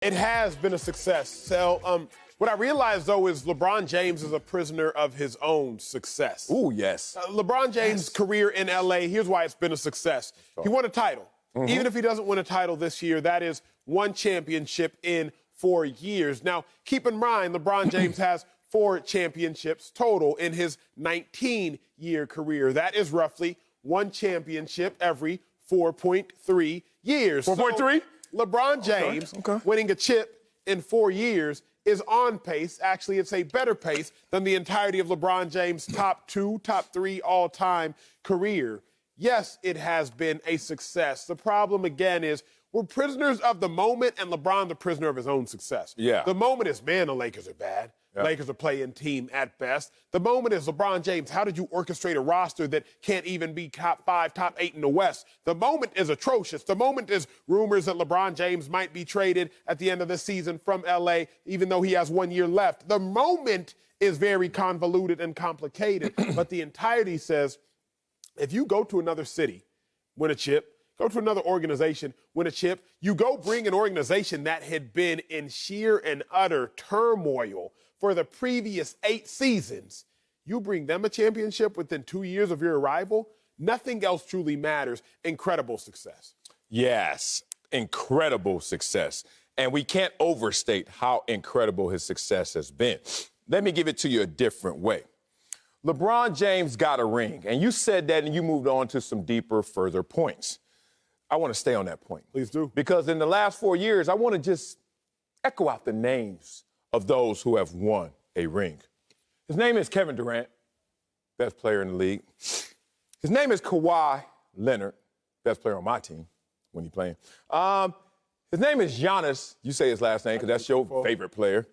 It has been a success. So, what I realized, though, is LeBron James is a prisoner of his own success. Ooh, yes. LeBron James' career in L.A., here's why it's been a success. He won a title. Even if he doesn't win a title this year, that is one championship in 4 years. Now, keep in mind, LeBron James has 4 championships total in his 19-year career. That is roughly one championship every 4.3 years. 4.3? LeBron James winning a chip in 4 years is on pace. Actually, it's a better pace than the entirety of LeBron James' top 2, top 3 all-time career. Yes, it has been a success. The problem, again, is we're prisoners of the moment, and LeBron the prisoner of his own success. Yeah. The moment is, man, the Lakers are bad. Yeah. Lakers are playing team at best. The moment is, LeBron James, how did you orchestrate a roster that can't even be top 5, top 8 in the West? The moment is atrocious. The moment is rumors that LeBron James might be traded at the end of the season from L.A., even though he has 1 year left. The moment is very convoluted and complicated, but the entirety says, if you go to another city, win a chip, go to another organization, win a chip, you go bring an organization that had been in sheer and utter turmoil for the previous 8 seasons, you bring them a championship within 2 years of your arrival, nothing else truly matters. Incredible success. Yes, incredible success. And we can't overstate how incredible his success has been. Let me give it to you a different way. LeBron James got a ring, and you said that and you moved on to some deeper, further points. I want to stay on that point. Please do. Because in the last 4 years, I want to just echo out the names of those who have won a ring. His name is Kevin Durant, best player in the league. His name is Kawhi Leonard, best player on my team when he's playing. His name is Giannis. You say his last name because that's your favorite player.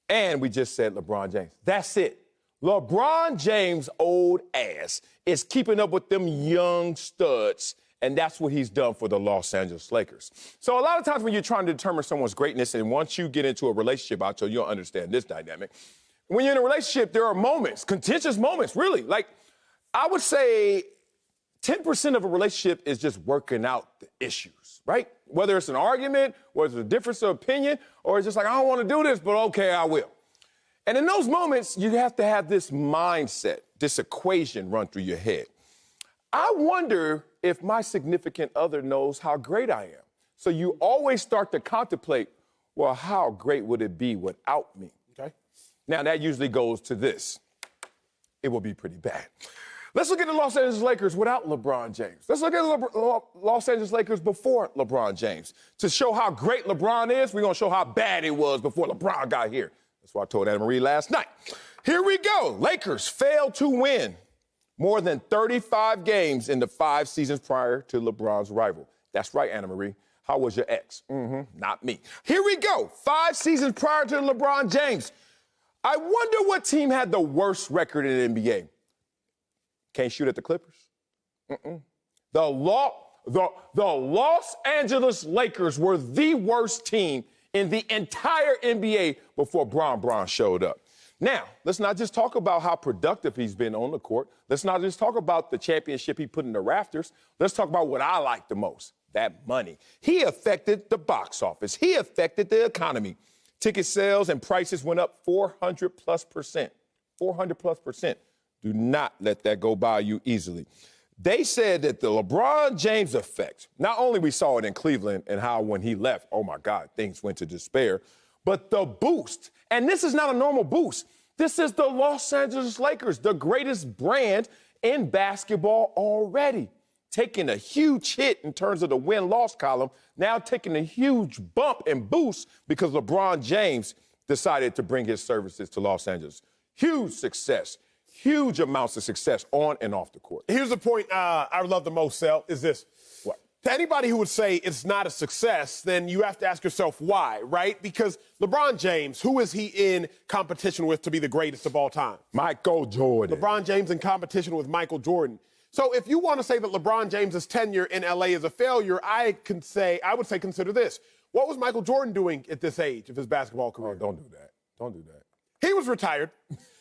And we just said LeBron James. That's it. LeBron James' old ass is keeping up with them young studs, and that's what he's done for the Los Angeles Lakers. So a lot of times when you're trying to determine someone's greatness, and once you get into a relationship, Acho, you'll understand this dynamic. When you're in a relationship, there are moments, contentious moments, really. Like, I would say 10% of a relationship is just working out the issues, right? Whether it's an argument, whether it's a difference of opinion, or it's just like, I don't want to do this, but okay, I will. And in those moments, you have to have this mindset, this equation run through your head. I wonder if my significant other knows how great I am. So you always start to contemplate, well, how great would it be without me? Okay. Now, that usually goes to this. It will be pretty bad. Let's look at the Los Angeles Lakers without LeBron James. Let's look at the Los Angeles Lakers before LeBron James. To show how great LeBron is, we're going to show how bad it was before LeBron got here. That's what I told Anna Marie last night. Here we go. Lakers failed to win more than 35 games in the 5 seasons prior to LeBron's arrival. That's right, Anna Marie. How was your ex? Not me. Here we go. 5 seasons prior to LeBron James. I wonder what team had the worst record in the NBA. Can't shoot at the Clippers? The Los Angeles Lakers were the worst team in the entire NBA before Bron showed up. Now, let's not just talk about how productive he's been on the court. Let's not just talk about the championship he put in the rafters. Let's talk about what I like the most, that money. He affected the box office. He affected the economy. Ticket sales and prices went up 400+%. 400+%. Do not let that go by you easily. They said that the LeBron James effect, not only we saw it in Cleveland and how when he left, oh my God, things went to despair, but the boost, and this is not a normal boost. This is the Los Angeles Lakers, the greatest brand in basketball already. Taking a huge hit in terms of the win-loss column, now taking a huge bump and boost because LeBron James decided to bring his services to Los Angeles. Huge success. Huge amounts of success on and off the court. Here's the point I love the most, Sel, is this. What? To anybody who would say it's not a success, then you have to ask yourself why, right? Because LeBron James, who is he in competition with to be the greatest of all time? Michael Jordan. LeBron James in competition with Michael Jordan. So if you want to say that LeBron James' tenure in L.A. is a failure, I would say consider this. What was Michael Jordan doing at this age of his basketball career? Oh, don't do that. Don't do that. He was retired.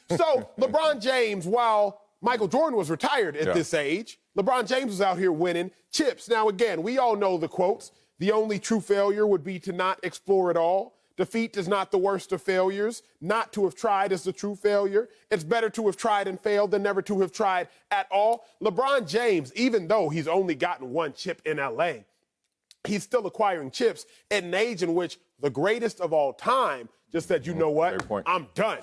So LeBron James, while Michael Jordan was retired at this age, LeBron James was out here winning chips. Now, again, we all know the quotes. The only true failure would be to not explore at all. Defeat is not the worst of failures. Not to have tried is the true failure. It's better to have tried and failed than never to have tried at all. LeBron James, even though he's only gotten one chip in LA, he's still acquiring chips at an age in which the greatest of all time just said, you know what, I'm done.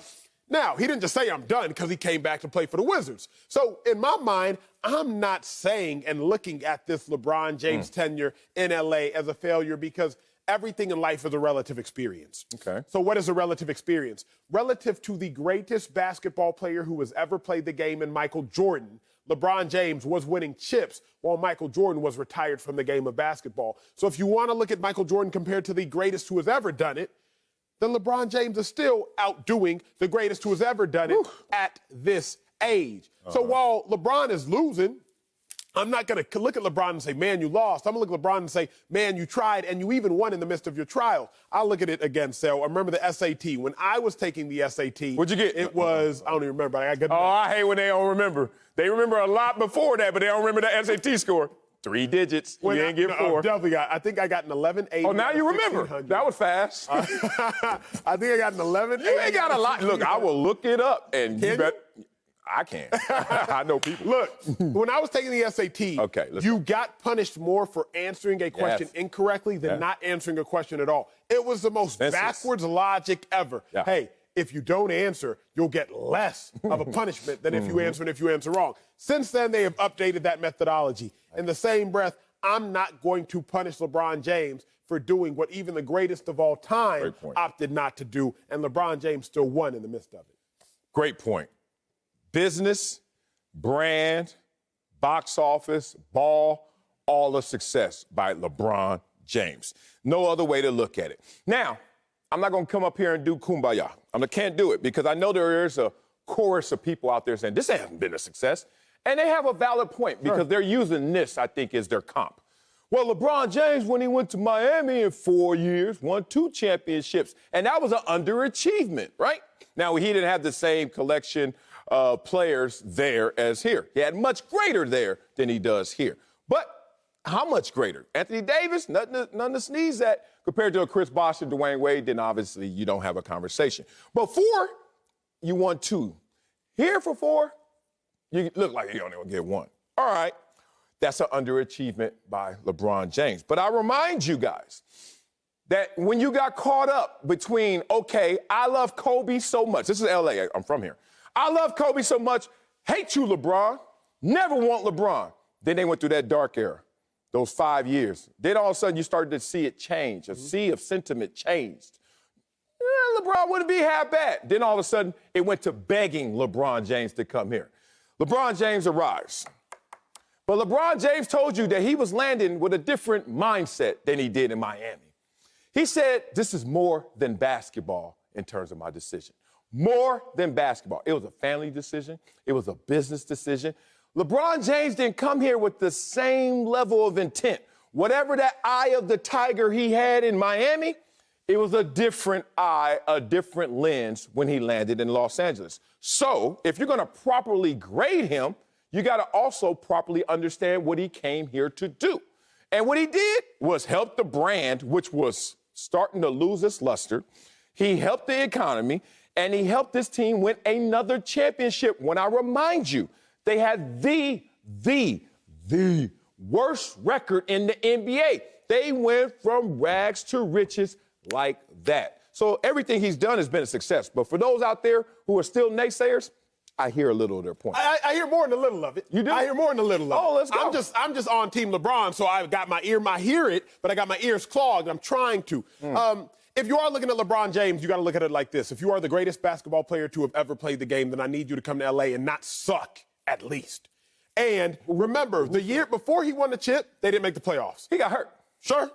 Now, he didn't just say I'm done because he came back to play for the Wizards. So in my mind, I'm not saying and looking at this LeBron James tenure in LA as a failure because everything in life is a relative experience. Okay. So what is a relative experience? Relative to the greatest basketball player who has ever played the game in Michael Jordan, LeBron James was winning chips while Michael Jordan was retired from the game of basketball. So if you want to look at Michael Jordan compared to the greatest who has ever done it, then LeBron James is still outdoing the greatest who has ever done it at this age. So while LeBron is losing, I'm not going to look at LeBron and say, man, you lost. I'm going to look at LeBron and say, man, you tried and you even won in the midst of your trial. I'll look at it again, Sal. I remember the SAT. When I was taking the SAT. What'd you get? It was, I don't even remember. I got good. Oh, I hate when they don't remember. They remember a lot before that, but they don't remember the SAT score. 3 digits. You ain't get 4. Definitely got. I think I got an 1180. Oh, now you remember. That was fast. I think I got an 1180. You ain't got a lot. Look, I will look it up, and Can you bet. I can. I know people. Look, when I was taking the SAT, okay, you got punished more for answering a question incorrectly than not answering a question at all. It was the most backwards logic ever. Yeah. Hey, if you don't answer, you'll get less of a punishment than if you answer and if you answer wrong. Since then, they have updated that methodology. In the same breath, I'm not going to punish LeBron James for doing what even the greatest of all time opted not to do, and LeBron James still won in the midst of it. Great point. Business, brand, box office, ball, all a success by LeBron James. No other way to look at it. Now, I'm not going to come up here and do kumbaya. I can't do it because I know there is a chorus of people out there saying this hasn't been a success. And they have a valid point because they're using this, I think, as their comp. Well, LeBron James, when he went to Miami in 4 years, won 2 championships. And that was an underachievement, right? Now, he didn't have the same collection of players there as here. He had much greater there than he does here. But how much greater? Anthony Davis, nothing to sneeze at compared to a Chris Bosh and Dwayne Wade, then obviously you don't have a conversation. But 4, you won 2. Here for 4, you look like you only going to get 1. All right. That's an underachievement by LeBron James. But I remind you guys that when you got caught up between, okay, I love Kobe so much. This is L.A. I'm from here. I love Kobe so much. Hate you, LeBron. Never want LeBron. Then they went through that dark era, those 5 years. Then all of a sudden you started to see it change. A sea of sentiment changed. LeBron wouldn't be half bad. Then all of a sudden it went to begging LeBron James to come here. LeBron James arrives. But LeBron James told you that he was landing with a different mindset than he did in Miami. He said, this is more than basketball in terms of my decision. More than basketball. It was a family decision. It was a business decision. LeBron James didn't come here with the same level of intent. Whatever that eye of the tiger he had in Miami, it was a different eye, a different lens when he landed in Los Angeles. So if you're going to properly grade him, you got to also properly understand what he came here to do. And what he did was help the brand, which was starting to lose its luster. He helped the economy, and he helped this team win another championship. When I remind you, they had the worst record in the NBA. They went from rags to riches like that. So everything he's done has been a success. But for those out there who are still naysayers, I hear a little of their point. I hear more than a little of it. You do? I hear more than a little of it. Oh, let's go. I'm just on Team LeBron, so I got my hear it, but I got my ears clogged. I'm trying to. If you are looking at LeBron James, you got to look at it like this. If you are the greatest basketball player to have ever played the game, then I need you to come to L.A. and not suck, at least. And remember, the year before he won the chip, they didn't make the playoffs. He got hurt. Sure.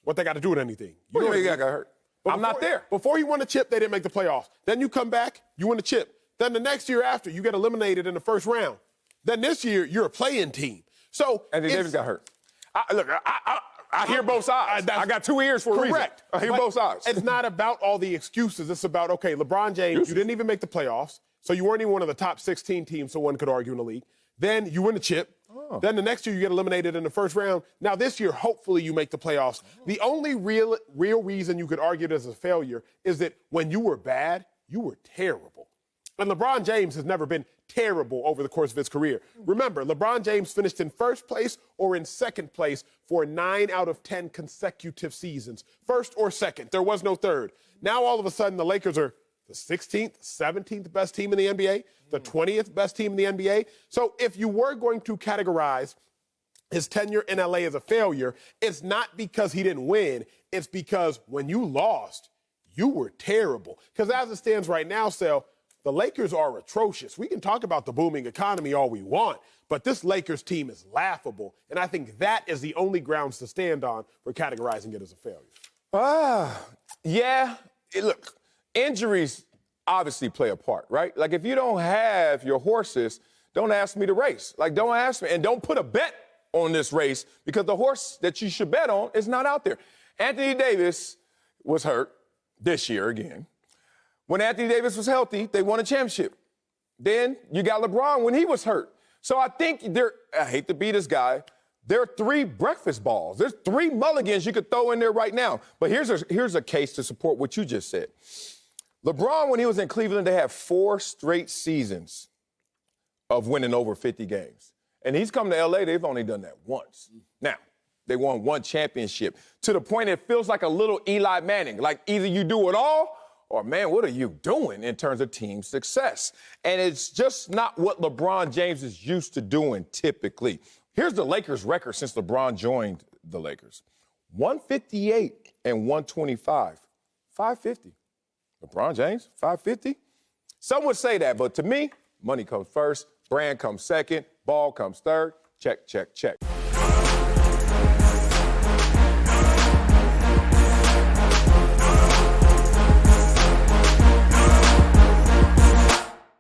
What they got to do with anything? What do you mean he got hurt? I'm not there. Before he won the chip, they didn't make the playoffs. Then you come back, you win the chip. Then the next year after, you get eliminated in the first round. Then this year, you're a play-in team. So Anthony Davis got hurt. I hear both sides. I got 2 ears for a reason. I hear both sides. It's not about all the excuses. It's about, okay, LeBron James, you didn't even make the playoffs, so you weren't even one of the top 16 teams, so one could argue in the league. Then you win a chip. Then the next year you get eliminated in the first round. Now this year, hopefully you make the playoffs. The only real reason you could argue it as a failure is that when you were bad, you were terrible. And LeBron James has never been terrible over the course of his career. Remember, LeBron James finished in first place or in second place for 9 out of 10 consecutive seasons. First or second. There was no third. Now all of a sudden the Lakers are the 16th, 17th best team in the NBA, the 20th best team in the NBA. So if you were going to categorize his tenure in LA as a failure, it's not because he didn't win. It's because when you lost, you were terrible. Because as it stands right now, Sel, the Lakers are atrocious. We can talk about the booming economy all we want, but this Lakers team is laughable. And I think that is the only grounds to stand on for categorizing it as a failure. Yeah. Look, injuries obviously play a part, right? Like, if you don't have your horses, don't ask me to race. Like, don't ask me, and don't put a bet on this race because the horse that you should bet on is not out there. Anthony Davis was hurt this year again. When Anthony Davis was healthy, they won a championship. Then you got LeBron when he was hurt. So I think I hate to be this guy, there are 3 breakfast balls. There's 3 mulligans you could throw in there right now. But here's a case to support what you just said. LeBron, when he was in Cleveland, they had 4 straight seasons of winning over 50 games. And he's come to L.A., they've only done that once. Now, they won 1 championship to the point it feels like a little Eli Manning. Like, either you do it all or, man, what are you doing in terms of team success? And it's just not what LeBron James is used to doing typically. Here's the Lakers' record since LeBron joined the Lakers. 158 and 125. 550. LeBron James, 550? Some would say that, but to me, money comes first, brand comes second, ball comes third. Check, check, check.